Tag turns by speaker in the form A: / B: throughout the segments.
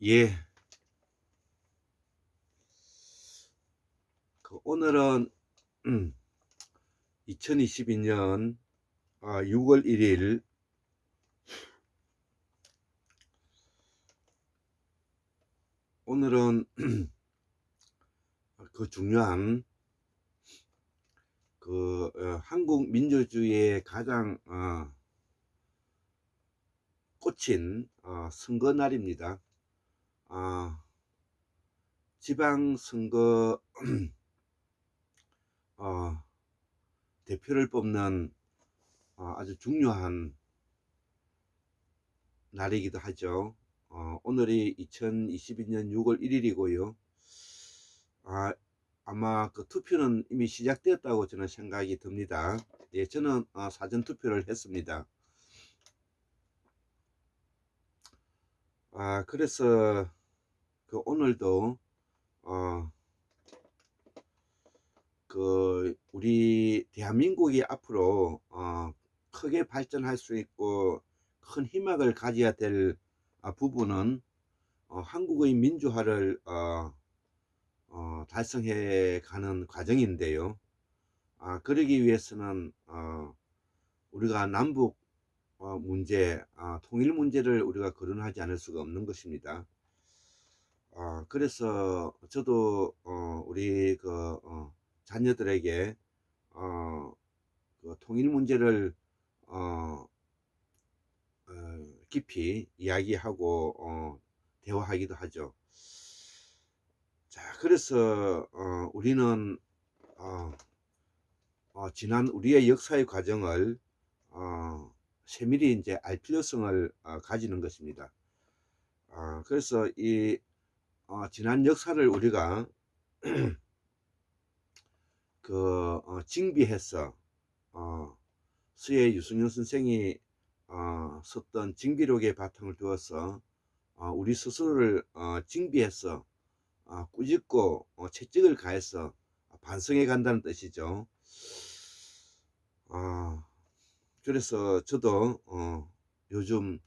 A: 예, 오늘은 2022년 6월 1일 오늘은 그 중요한 한국 민주주의의 가장 꽂힌 선거 날입니다. 지방선거 대표를 뽑는 아주 중요한 날이기도 하죠. 오늘이 2022년 6월 1일이고요. 아마 그 투표는 이미 시작되었다고 저는 생각이 듭니다. 예, 저는 사전 투표를 했습니다. 그래서 오늘도 우리 대한민국이 앞으로 크게 발전할 수 있고 큰 희망을 가져야 될 부분은 한국의 민주화를 달성해 가는 과정인데요. 그러기 위해서는 우리가 남북 문제, 통일 문제를 우리가 거론하지 않을 수가 없는 것입니다. 그래서 저도 우리 자녀들에게 통일 문제를 깊이 이야기하고 대화하기도 하죠. 자, 그래서 우리는 지난 우리의 역사의 과정을 세밀히 이제 알 필요성을 가지는 것입니다. 그래서 이 지난 역사를 우리가 징비해서 수의 유승윤 선생이 썼던 징비록의 바탕을 두어서 우리 스스로를 징비해서 꾸짖고 채찍을 가해서 반성해 간다는 뜻이죠. 그래서 저도 요즘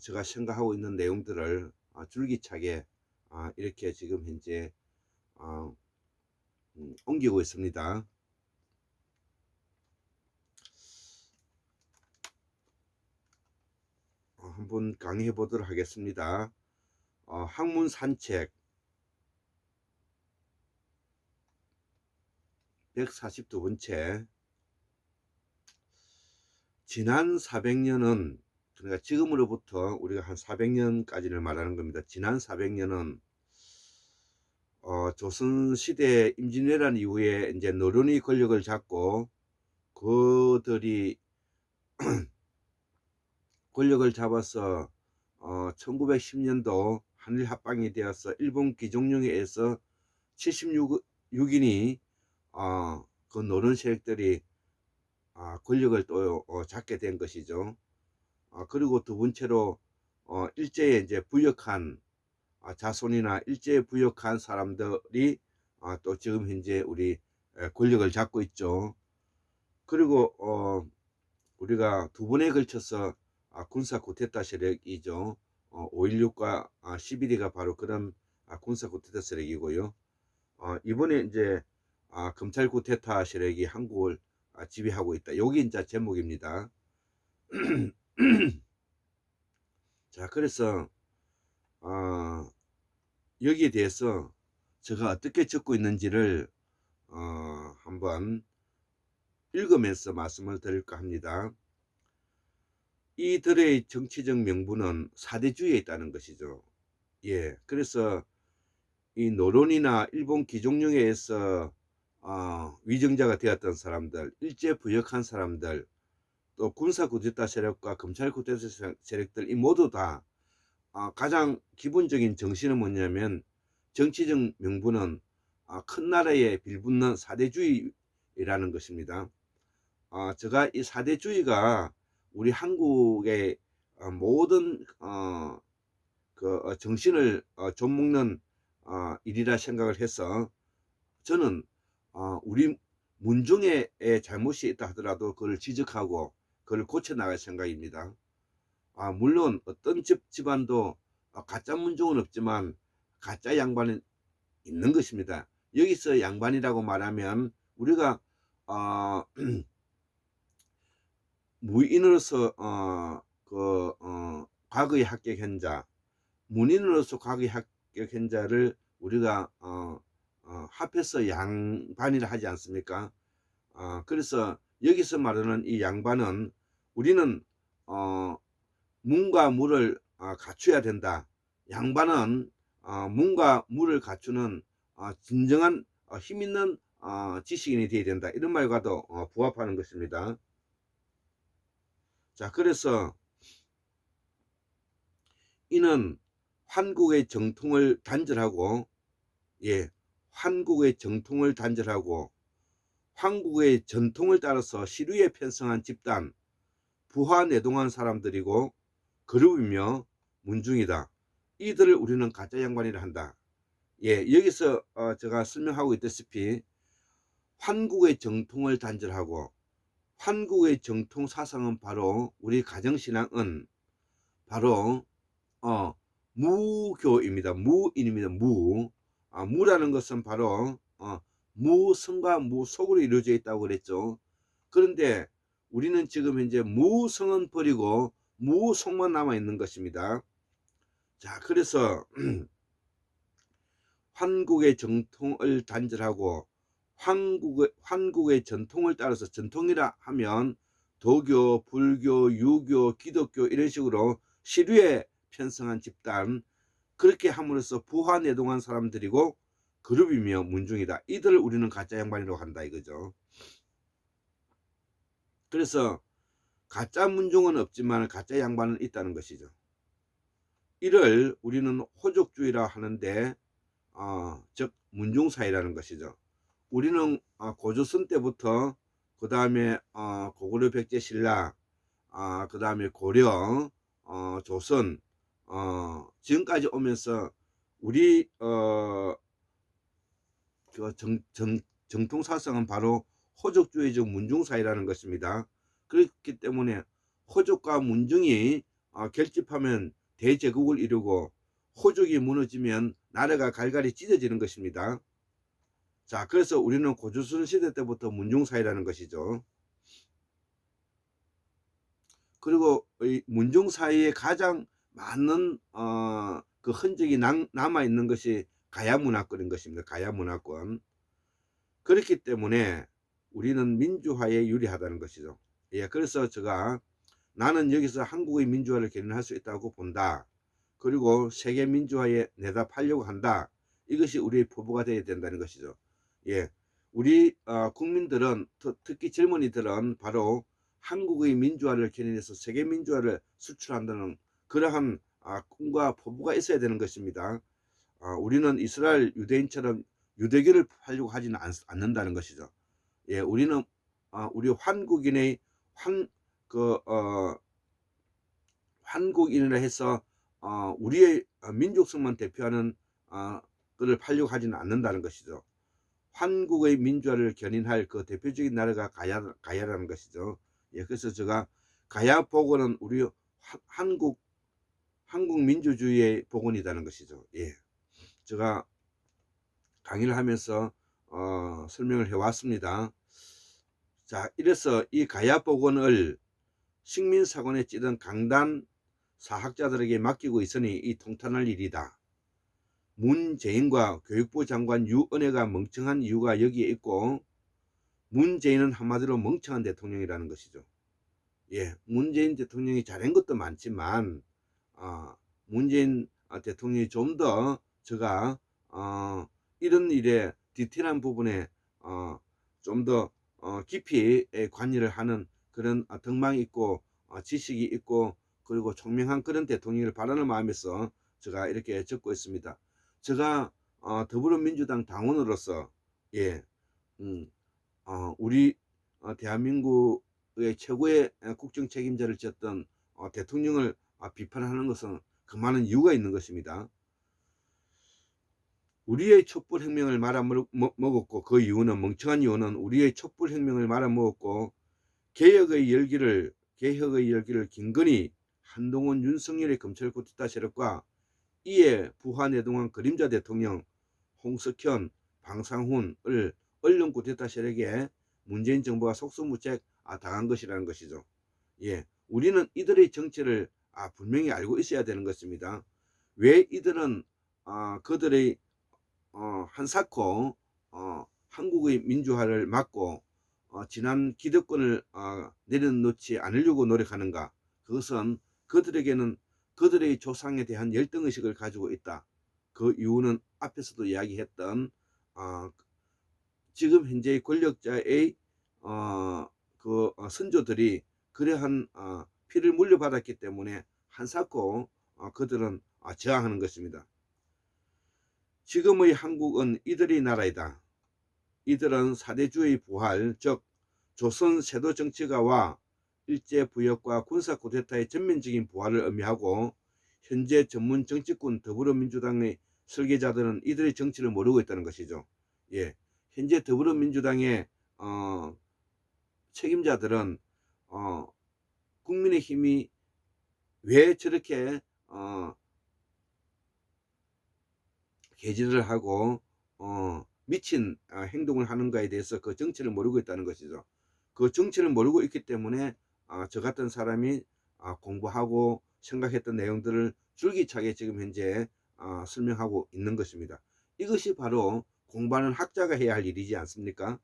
A: 제가 생각하고 있는 내용들을 줄기차게 이렇게 지금 현재 옮기고 있습니다. 한번 강의해 보도록 하겠습니다. 학문 산책 142번째. 지난 400년은, 그러니까 지금으로부터 우리가 한 400년까지를 말하는 겁니다. 지난 400년은 조선시대 임진왜란 이후에 이제 노론이 권력을 잡고 그들이 권력을 잡아서 1910년도 한일 합방이 되어서 일본 기종령에 의해서 76인이 그 노론 세력들이 권력을 또 잡게 된 것이죠. 그리고 두 번째로 일제에 이제 부역한 자손이나 일제에 부역한 사람들이 또 지금 현재 우리 권력을 잡고 있죠. 그리고 우리가 두 번에 걸쳐서 군사 쿠데타 세력이죠. 5.16과 11.2가 바로 그런 군사 쿠데타 세력이고요. 이번에 이제 검찰 쿠데타 세력이 한국을 지배하고 있다. 여기 이제 제목입니다. 자, 그래서 여기에 대해서 제가 어떻게 적고 있는지를 한번 읽으면서 말씀을 드릴까 합니다. 이들의 정치적 명분은 사대주의에 있다는 것이죠. 예, 그래서 이 노론이나 일본 기종령에 의해서 위정자가 되었던 사람들, 일제 부역한 사람들, 또 군사 쿠데타 세력과 검찰 쿠데타 세력들, 이 모두 다 가장 기본적인 정신은 뭐냐면, 정치적 명분은 큰 나라에 빌붙는 사대주의라는 것입니다. 제가 이 사대주의가 우리 한국의 모든 정신을 좀먹는 일이라 생각을 해서, 저는 우리 문중의 잘못이 있다 하더라도 그걸 지적하고 그걸 고쳐 나갈 생각입니다. 물론 어떤 집안도 가짜 문종은 없지만 가짜 양반은 있는 것입니다. 여기서 양반이라고 말하면 우리가 어, 무인으로서 과거의 합격한 자, 문인으로서 과거의 합격한 자를 우리가 합해서 양반이라 하지 않습니까? 그래서 여기서 말하는 이 양반은 우리는 문과 무를 갖춰야 된다. 양반은 문과 무를 갖추는 진정한 힘 있는 지식인이 되어야 된다. 이런 말과도 부합하는 것입니다. 자, 그래서 이는 환국의 정통을 단절하고, 예, 환국의 정통을 단절하고 황국의 전통을 따라서 시류에 편성한 집단, 부하내동한 사람들이고 그룹이며 문중이다. 이들을 우리는 가짜 양반이라 한다. 예, 여기서 제가 설명하고 있다시피 환국의 정통을 단절하고, 환국의 정통 사상은 바로 우리 가정신앙은 바로 무교입니다. 무인입니다. 무라는 것은 바로 무성과 무속으로 이루어져 있다고 그랬죠. 그런데 우리는 지금 현재 무성은 버리고 무속만 남아 있는 것입니다. 자, 그래서 환국의 정통을 단절하고 환국의 전통을 따라서, 전통이라 하면 도교, 불교, 유교, 기독교 이런 식으로 시류에 편성한 집단, 그렇게 함으로써 부하내동한 사람들이고 그룹이며 문중이다. 이들을 우리는 가짜 양반이라고 한다 이거죠. 그래서 가짜 문중은 없지만 가짜 양반은 있다는 것이죠. 이를 우리는 호족주의라 하는데 즉 문중사회라는 것이죠. 우리는 고조선 때부터 그 다음에 고구려 백제 신라, 그 다음에 고려, 조선, 지금까지 오면서 우리 그 정통사상은 바로 호족주의적 문중사회라는 것입니다. 그렇기 때문에 호족과 문중이 결집하면 대제국을 이루고, 호족이 무너지면 나라가 갈갈이 찢어지는 것입니다. 자, 그래서 우리는 고조선 시대 때부터 문중사회라는 것이죠. 그리고 이 문중사회에 가장 많은 그 흔적이 남아 있는 것이 가야 문화권인 것입니다. 가야 문화권. 그렇기 때문에 우리는 민주화에 유리하다는 것이죠. 예, 그래서 제가 나는 여기서 한국의 민주화를 견인할 수 있다고 본다. 그리고 세계 민주화에 내다하려고 한다. 이것이 우리의 포부가 되어야 된다는 것이죠. 예, 우리 국민들은, 특히 젊은이들은 바로 한국의 민주화를 견인해서 세계 민주화를 수출한다는 그러한 꿈과 포부가 있어야 되는 것입니다. 우리는 이스라엘 유대인처럼 유대교를 하려고 하지는 않는다는 것이죠. 예, 우리는 우리 한국인의 한국인이라 해서 우리의 민족성만 대표하는 그를 하려고 하지는 않는다는 것이죠. 한국의 민주화를 견인할 그 대표적인 나라가 가야라는 것이죠. 예, 그래서 제가 가야 복원은 우리 한국 민주주의의 복원이라는 것이죠. 예, 제가 강의를 하면서 설명을 해왔습니다. 자, 이래서 이 가야 복원을 식민사관에 찌든 강단 사학자들에게 맡기고 있으니 이 통탄할 일이다. 문재인과 교육부 장관 유은혜가 멍청한 이유가 여기에 있고, 문재인은 한마디로 멍청한 대통령이라는 것이죠. 예, 문재인 대통령이 잘한 것도 많지만 문재인 대통령이 좀 더 제가 이런 일에 디테일한 부분에 좀 더 깊이 관여를 하는 그런 덕망이 있고 지식이 있고 그리고 총명한 그런 대통령을 바라는 마음에서 제가 이렇게 적고 있습니다. 제가 더불어민주당 당원으로서 예, 우리 대한민국의 최고의 국정 책임자를 졌던 대통령을 비판하는 것은 그 많은 이유가 있는 것입니다. 우리의 촛불혁명을 말아먹었고, 그 이유는, 멍청한 이유는 우리의 촛불혁명을 말아먹었고 개혁의 열기를 김건희 한동훈 윤석열의 검찰 쿠데타 세력과 이에 부하내동한 그림자 대통령 홍석현 방상훈을 언론 쿠데타 세력에 문재인 정부가 속수무책 당한 것이라는 것이죠. 예, 우리는 이들의 정체를 분명히 알고 있어야 되는 것입니다. 왜 이들은 그들의 한사코 한국의 민주화를 막고 지난 기득권을 내려놓지 않으려고 노력하는가? 그것은 그들에게는 그들의 조상에 대한 열등의식을 가지고 있다. 그 이유는 앞에서도 이야기했던 지금 현재의 권력자의 선조들이 그러한 피를 물려받았기 때문에 한사코 그들은 저항하는 것입니다. 지금의 한국은 이들의 나라이다. 이들은 사대주의 부활, 즉 조선 세도 정치가와 일제부역과 군사 쿠데타의 전면적인 부활을 의미하고, 현재 전문 정치권 더불어민주당의 설계자들은 이들의 정치를 모르고 있다는 것이죠. 예, 현재 더불어민주당의 책임자들은 국민의힘이 왜 저렇게 개진을 하고 미친 행동을 하는가에 대해서 그 정체를 모르고 있다는 것이죠. 그 정체를 모르고 있기 때문에 저 같은 사람이 공부하고 생각했던 내용들을 줄기차게 지금 현재 설명하고 있는 것입니다. 이것이 바로 공부하는 학자가 해야 할 일이지 않습니까?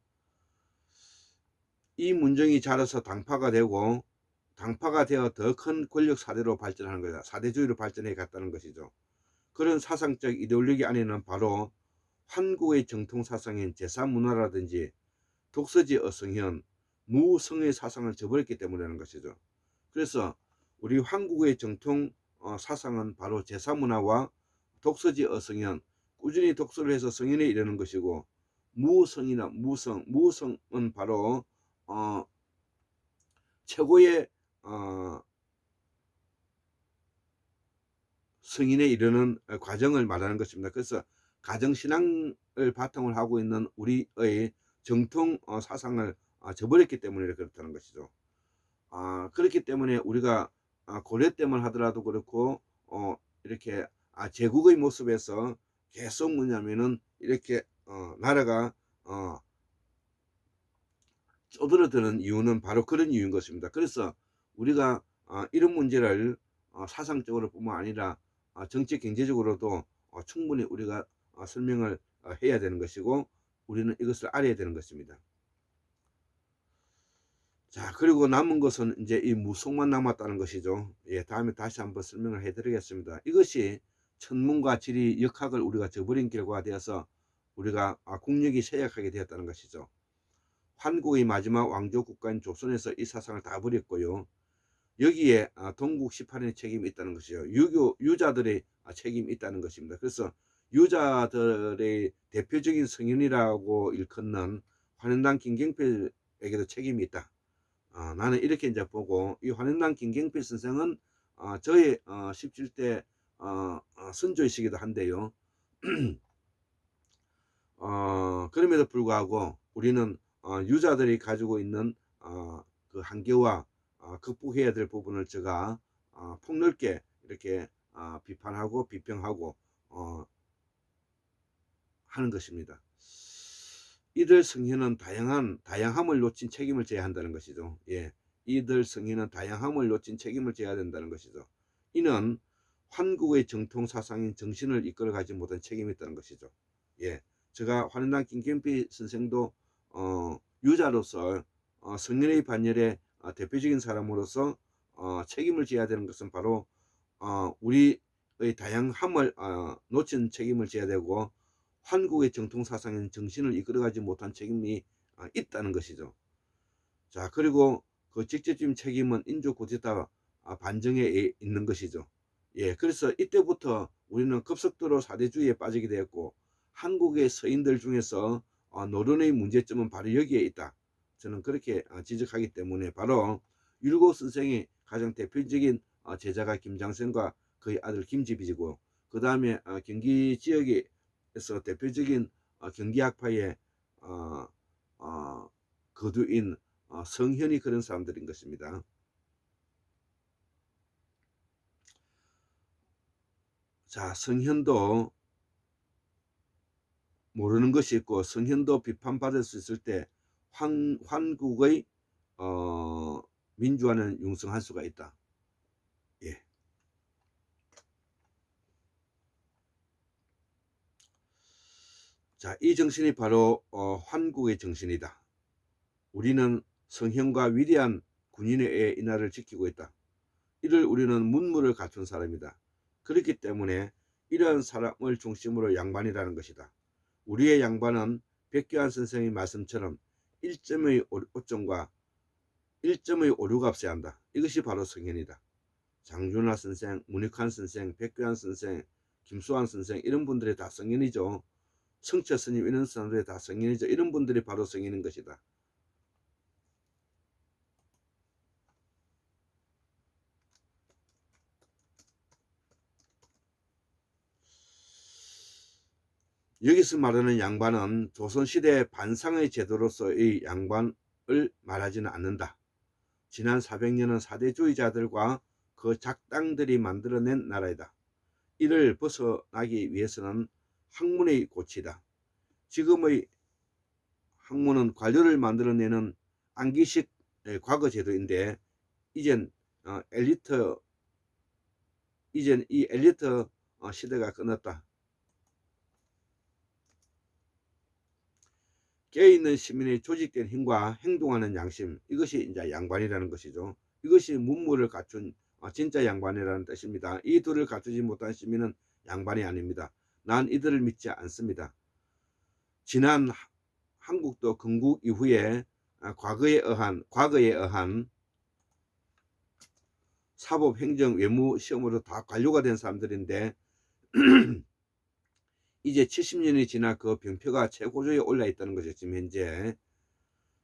A: 이 문정이 자라서 당파가 되고 당파가 되어 더 큰 권력 사대로 발전하는 거다. 사대주의로 발전해 갔다는 것이죠. 그런 사상적 이데올로기 안에는 바로 한국의 정통 사상인 제사문화라든지 독서지 어성현, 무성의 사상을 저버렸기 때문이라는 것이죠. 그래서 우리 한국의 정통 사상은 바로 제사문화와 독서지 어성현, 꾸준히 독서를 해서 성현에 이르는 것이고, 무성이나 무성은 바로 최고의 성인에 이르는 과정을 말하는 것입니다. 그래서 가정신앙을 바탕을 하고 있는 우리의 정통 사상을 저버렸기 때문에 그렇다는 것이죠. 그렇기 때문에 우리가 고려 때만 하더라도 그렇고 이렇게 제국의 모습에서 계속 뭐냐면은 이렇게 나라가 쪼들어드는 이유는 바로 그런 이유인 것입니다. 그래서 우리가 이런 문제를 사상적으로 뿐만 아니라 정치 경제적으로도 충분히 우리가 설명을 해야 되는 것이고, 우리는 이것을 알아야 되는 것입니다. 자, 그리고 남은 것은 이제 이 무속만 남았다는 것이죠. 예, 다음에 다시 한번 설명을 해 드리겠습니다. 이것이 천문과 지리, 역학을 우리가 저버린 결과가 되어서 우리가 국력이 쇠약하게 되었다는 것이죠. 한국의 마지막 왕조 국가인 조선에서 이 사상을 다 버렸고요. 여기에 동국 18인의 책임이 있다는 것이죠. 유자들의 책임이 있다는 것입니다. 그래서 유자들의 대표적인 성인이라고 일컫는 환현당 김경필에게도 책임이 있다. 나는 이렇게 이제 보고, 이 환현당 김경필 선생은 저의 17대 선조이시기도 한데요. 그럼에도 불구하고 우리는 유자들이 가지고 있는 그 한계와 극복해야 될 부분을 제가 폭넓게 이렇게 비판하고 비평하고 하는 것입니다. 이들 성현은 다양함을 놓친 책임을 져야 한다는 것이죠. 예, 이들 성현은 다양함을 놓친 책임을 져야 된다는 것이죠. 이는 한국의 정통 사상인 정신을 이끌어가지 못한 책임이 있다는 것이죠. 예, 제가 환현당 김경필 선생도 유자로서 성현의 반열의 대표적인 사람으로서 책임을 져야 되는 것은 바로 우리의 다양함을 놓친 책임을 져야 되고, 한국의 정통 사상인 정신을 이끌어가지 못한 책임이 있다는 것이죠. 자, 그리고 그 직접적인 책임은 인조 쿠데타 반정에 있는 것이죠. 예, 그래서 이때부터 우리는 급속도로 사대주의에 빠지게 되었고, 한국의 서인들 중에서 노론의 문제점은 바로 여기에 있다. 저는 그렇게 지적하기 때문에 바로 율곡 선생의 가장 대표적인 제자가 김장선과 그의 아들 김지비지고, 그 다음에 경기 지역에서 대표적인 경기학파의 거두인 성현이 그런 사람들인 것입니다. 자, 성현도 모르는 것이 있고 성현도 비판받을 수 있을 때 환국의 민주화는 융성할 수가 있다. 예. 자, 이 정신이 바로 환국의 정신이다. 우리는 성현과 위대한 군인의 인하를 지키고 있다. 이를 우리는 문무를 갖춘 사람이다. 그렇기 때문에 이러한 사람을 중심으로 양반이라는 것이다. 우리의 양반은 백교환 선생의 말씀처럼 1점의 오점과 1점의 오류가 없어야 한다. 이것이 바로 성현이다. 장준하 선생, 문익환 선생, 백교환 선생, 김수환 선생 이런 분들이 다 성현이죠. 성철 스님 이런 사람들이 다 성현이죠. 이런 분들이 바로 성현인 것이다. 여기서 말하는 양반은 조선시대 반상의 제도로서의 양반을 말하지는 않는다. 지난 400년은 사대주의자들과 그 작당들이 만들어낸 나라이다. 이를 벗어나기 위해서는 학문의 고치다. 지금의 학문은 관료를 만들어내는 안기식 과거 제도인데 이젠 이 엘리트 시대가 끝났다. 깨어있는 시민의 조직된 힘과 행동하는 양심, 이것이 이제 양반이라는 것이죠. 이것이 문무를 갖춘 진짜 양반이라는 뜻입니다. 이 둘을 갖추지 못한 시민은 양반이 아닙니다. 난 이들을 믿지 않습니다. 지난 한국도 건국 이후에 과거에 의한 사법, 행정, 외무 시험으로 다 관료가 된 사람들인데 이제 70년이 지나 그 병폐가 최고조에 올라 있다는 것이죠. 지금 현재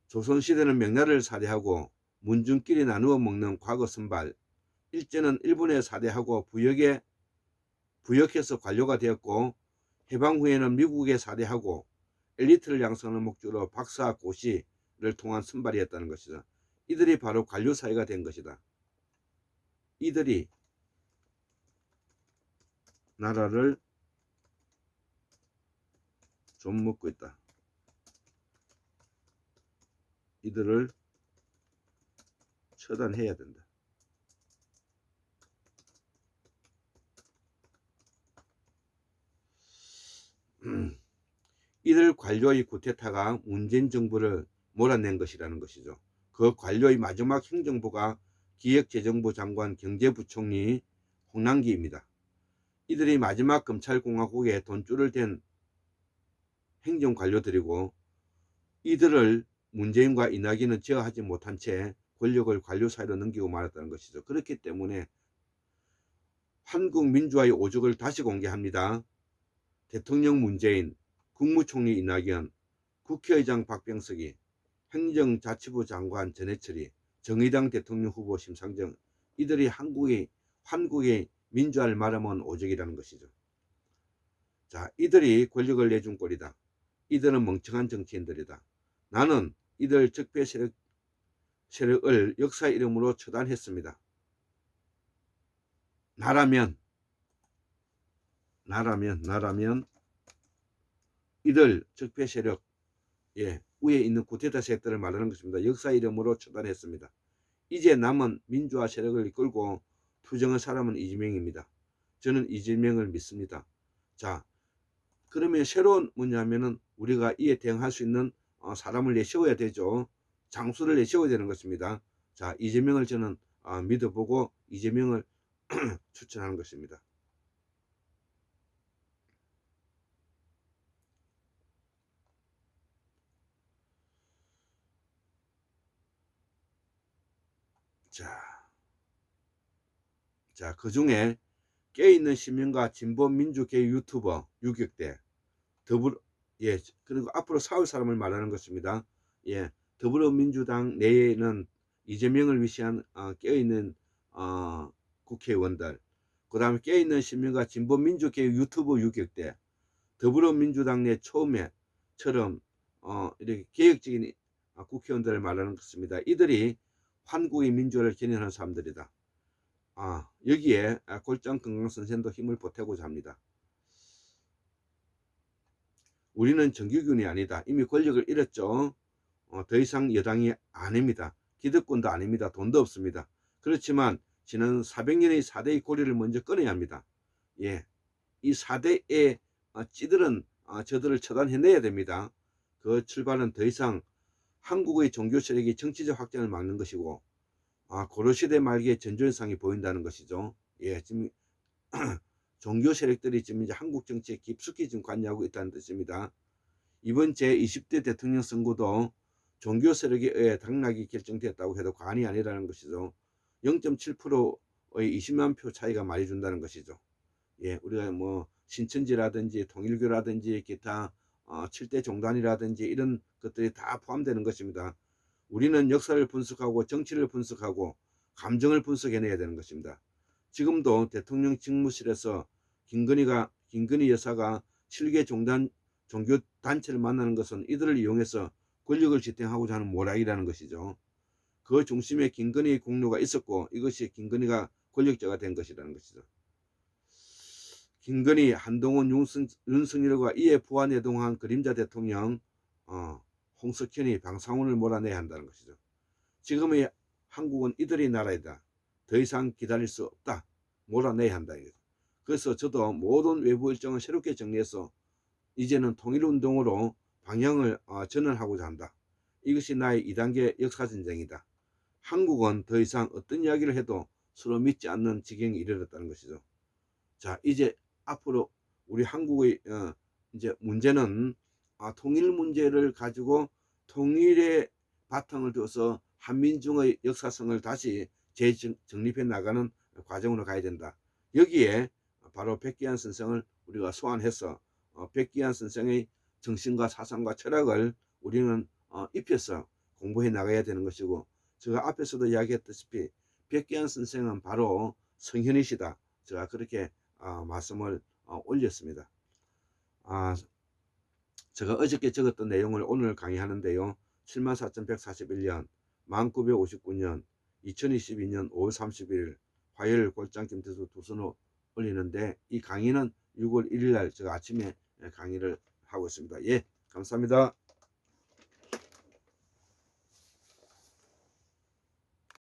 A: 조선시대는 명나라를 사대하고 문중끼리 나누어 먹는 과거 선발, 일제는 일본에 사대하고 부역해서 관료가 되었고, 해방 후에는 미국에 사대하고 엘리트를 양성하는 목적으로 박사 고시를 통한 선발이었다는 것이다. 이들이 바로 관료 사회가 된 것이다. 이들이 나라를 좀 먹고 있다. 이들을 처단해야 된다. 이들 관료의 쿠데타가 문재인 정부를 몰아낸 것이라는 것이죠. 그 관료의 마지막 행정부가 기획재정부 장관 경제부총리 홍남기입니다. 이들이 마지막 검찰공화국의 돈줄을 댄 행정관료들이고 이들을 문재인과 이낙연은 제어하지 못한 채 권력을 관료 사이로 넘기고 말았다는 것이죠. 그렇기 때문에 한국 민주화의 오죽을 다시 공개합니다. 대통령 문재인, 국무총리 이낙연, 국회의장 박병석이, 행정자치부 장관 전해철이, 정의당 대통령 후보 심상정, 이들이 한국의 민주화를 말하면 오죽이라는 것이죠. 자, 이들이 권력을 내준 꼴이다. 이들은 멍청한 정치인들이다. 나는 이들 적폐 세력을 역사 이름으로 처단했습니다. 나라면 이들 적폐 세력 위에 있는 쿠데타 세력들을 말하는 것입니다. 역사 이름으로 처단했습니다. 이제 남은 민주화 세력을 이끌고 투정할 사람은 이재명입니다. 저는 이재명을 믿습니다. 자, 그러면 새로운 뭐냐면은 우리가 이에 대응할 수 있는 사람을 내세워야 되죠. 장수를 내세워야 되는 것입니다. 자, 이재명을 저는 믿어보고 이재명을 추천하는 것입니다. 자, 그 중에 깨어있는 시민과 진보민주계의 유튜버 유격대 그리고 앞으로 싸울 사람을 말하는 것입니다. 더불어민주당 내에는 이재명을 위시한 깨어있는 국회의원들, 그 다음에 깨어있는 시민과 진보민주계의 유튜버 유격대, 더불어민주당 내 처음에처럼 이렇게 개혁적인 국회의원들을 말하는 것입니다. 이들이 한국의 민주화를 견인하는 사람들이다. 여기에 골장 건강 선생도 힘을 보태고자 합니다. 우리는 정규군이 아니다. 이미 권력을 잃었죠. 더 이상 여당이 아닙니다. 기득권도 아닙니다. 돈도 없습니다. 그렇지만 지난 400년의 4대의 고리를 먼저 끊어야 합니다. 예, 이 4대의 찌들은 저들을 처단해내야 됩니다. 그 출발은 더 이상 한국의 종교 세력이 정치적 확장을 막는 것이고 고려시대 말기에 전조현상이 보인다는 것이죠. 예, 지금 종교 세력들이 지금 이제 한국 정치에 깊숙이 지금 관여하고 있다는 뜻입니다. 이번 제20대 대통령 선거도 종교 세력에 의해 당락이 결정됐다고 해도 과언이 아니라는 것이죠. 0.7%의 20만 표 차이가 많이 준다는 것이죠. 예, 우리가 뭐 신천지라든지 통일교라든지 기타 7대 종단이라든지 이런 것들이 다 포함되는 것입니다. 우리는 역사를 분석하고 정치를 분석하고 감정을 분석해내야 되는 것입니다. 지금도 대통령 직무실에서 김건희 여사가 7개 종교 단체를 만나는 것은 이들을 이용해서 권력을 지탱하고자 하는 모략이라는 것이죠. 그 중심에 김건희의 공로가 있었고 이것이 김건희가 권력자가 된 것이라는 것이죠. 김건희, 한동훈, 윤석열과 이에 부하내동한 그림자 대통령 홍석현이 방상훈을 몰아내야 한다는 것이죠. 지금의 한국은 이들의 나라이다. 더 이상 기다릴 수 없다. 몰아내야 한다. 그래서 저도 모든 외부 일정을 새롭게 정리해서 이제는 통일운동으로 방향을 전환하고자 한다. 이것이 나의 2단계 역사전쟁이다. 한국은 더 이상 어떤 이야기를 해도 서로 믿지 않는 지경에 이르렀다는 것이죠. 자, 이제 앞으로 우리 한국의 이제 문제는 통일 문제를 가지고 통일의 바탕을 둬서 한민중의 역사성을 다시 재정립해 나가는 과정으로 가야 된다. 여기에 바로 백기환 선생을 우리가 소환해서 백기환 선생의 정신과 사상과 철학을 우리는 입혀서 공부해 나가야 되는 것이고, 제가 앞에서도 이야기했다시피 백기환 선생은 바로 성현이시다. 제가 그렇게 말씀을 올렸습니다. 제가 어저께 적었던 내용을 오늘 강의하는데요. 74,141년, 1959년, 2022년 5월 31일 화요일 골장 김태수 두선호 올리는데, 이 강의는 6월 1일 날 제가 아침에 강의를 하고 있습니다. 예, 감사합니다.